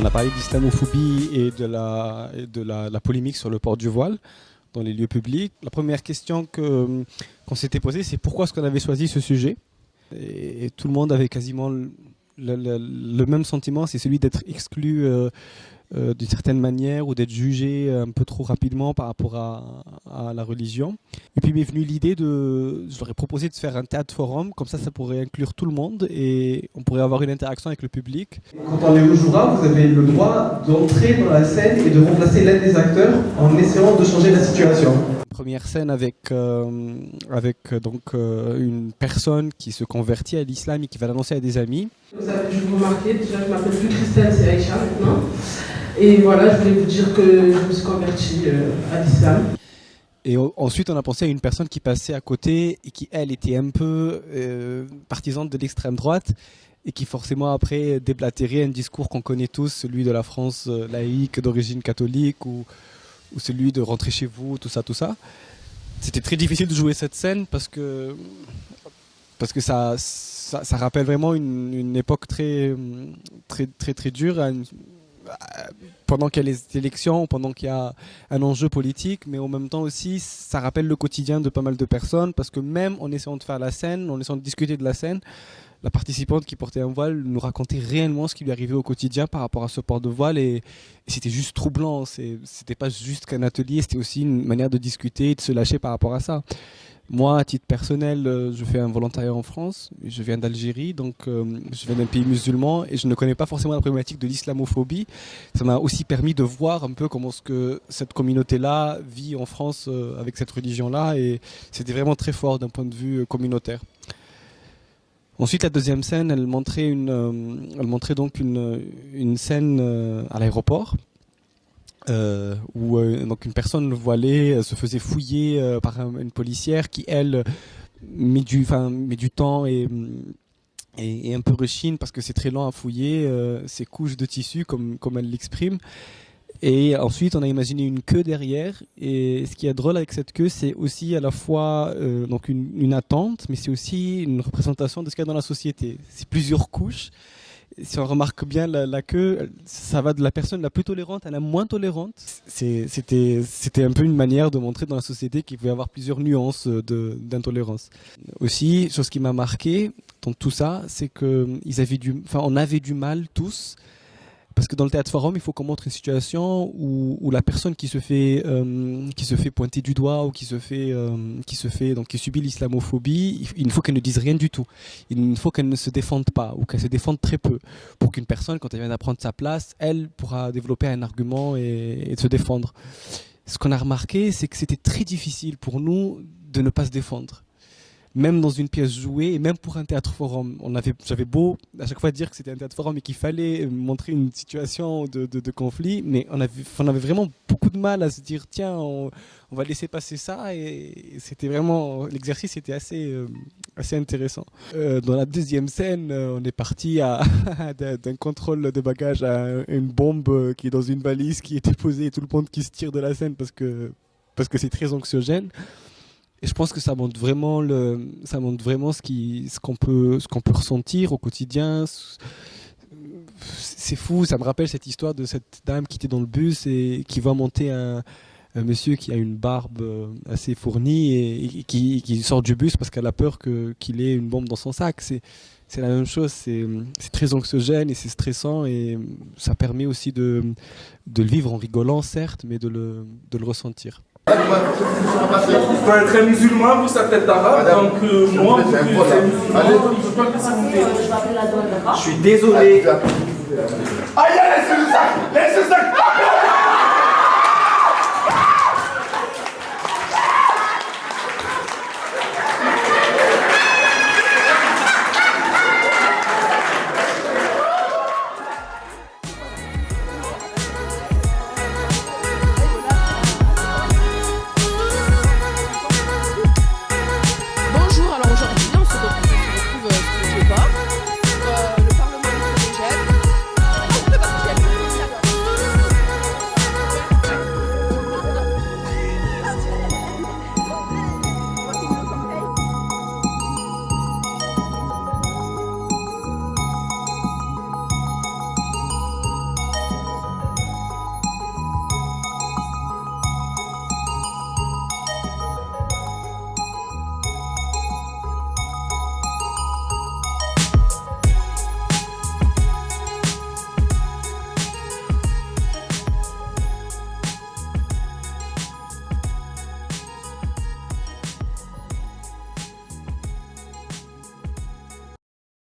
On a parlé d'islamophobie et de la polémique sur le port du voile dans les lieux publics. La première question qu'on s'était posée, c'est pourquoi est-ce qu'on avait choisi ce sujet ? Et tout le monde avait quasiment le même sentiment, c'est celui d'être exclu d'une certaine manière ou d'être jugé un peu trop rapidement par rapport à la religion. Et puis m'est venue l'idée je leur ai proposé de faire un théâtre forum, comme ça pourrait inclure tout le monde et on pourrait avoir une interaction avec le public. Quand on est au Jura, vous avez le droit d'entrer dans la scène et de remplacer l'un des acteurs en essayant de changer la situation. Première scène avec une personne qui se convertit à l'islam et qui va l'annoncer à des amis. Vous avez dû vous remarquer, déjà je m'appelle plus Christelle, c'est Aïcha maintenant. Et voilà, je voulais vous dire que je me suis convertie à l'islam. Et ensuite, on a pensé à une personne qui passait à côté et qui, elle, était un peu partisane de l'extrême droite et qui forcément après déblatérait un discours qu'on connaît tous, celui de la France laïque d'origine catholique ou celui de rentrer chez vous, tout ça. C'était très difficile de jouer cette scène parce que ça rappelle vraiment une époque très dure, pendant qu'il y a les élections, pendant qu'il y a un enjeu politique, mais en même temps aussi, ça rappelle le quotidien de pas mal de personnes, parce que même en essayant de faire la scène, en essayant de discuter de la scène, la participante qui portait un voile nous racontait réellement ce qui lui arrivait au quotidien par rapport à ce port de voile, et c'était juste troublant. C'était pas juste qu'un atelier, c'était aussi une manière de discuter et de se lâcher par rapport à ça. Moi, à titre personnel, je fais un volontariat en France. Je viens d'Algérie, donc je viens d'un pays musulman et je ne connais pas forcément la problématique de l'islamophobie. Ça m'a aussi permis de voir un peu comment ce que cette communauté-là vit en France avec cette religion-là, et c'était vraiment très fort d'un point de vue communautaire. Ensuite, la deuxième scène, elle montrait donc une scène à l'aéroport. Où donc une personne voilée se faisait fouiller par une policière qui, elle, met du temps et un peu rechigne parce que c'est très lent à fouiller ces couches de tissu comme elle l'exprime. Et ensuite, on a imaginé une queue derrière. Et ce qui est drôle avec cette queue, c'est aussi à la fois donc une attente, mais c'est aussi une représentation de ce qu'il y a dans la société. C'est plusieurs couches. Si on remarque bien la queue, ça va de la personne la plus tolérante à la moins tolérante. C'était un peu une manière de montrer dans la société qu'il pouvait y avoir plusieurs nuances d'intolérance. Aussi, chose qui m'a marqué dans tout ça, c'est on avait du mal tous. Parce que dans le théâtre forum, il faut qu'on montre une situation où la personne qui se fait pointer du doigt ou qui subit l'islamophobie, il ne faut qu'elle ne dise rien du tout. Il ne faut qu'elle ne se défende pas ou qu'elle se défende très peu, pour qu'une personne, quand elle vient d'apprendre sa place, elle pourra développer un argument et se défendre. Ce qu'on a remarqué, c'est que c'était très difficile pour nous de ne pas se défendre. Même dans une pièce jouée, et même pour un théâtre forum. J'avais beau à chaque fois dire que c'était un théâtre forum et qu'il fallait montrer une situation de conflit, mais on avait vraiment beaucoup de mal à se dire tiens, on va laisser passer ça, et c'était vraiment, l'exercice était assez intéressant. Dans la deuxième scène, on est parti d'un contrôle de bagages à une bombe qui est dans une valise qui était posée et tout le monde qui se tire de la scène parce que c'est très anxiogène. Et je pense que ça montre vraiment ce qu'on peut ressentir au quotidien. C'est fou, ça me rappelle cette histoire de cette dame qui était dans le bus et qui voit monter un monsieur qui a une barbe assez fournie et qui sort du bus parce qu'elle a peur qu'il ait une bombe dans son sac. C'est la même chose, c'est très anxiogène et c'est stressant, et ça permet aussi de le vivre en rigolant, certes, mais de le ressentir. Vous êtes très musulman, vous sa tête arabe, donc moi, vous êtes musulman, je peux pas s'il vous plaît. Je suis désolé. Aïe, laissez le sac.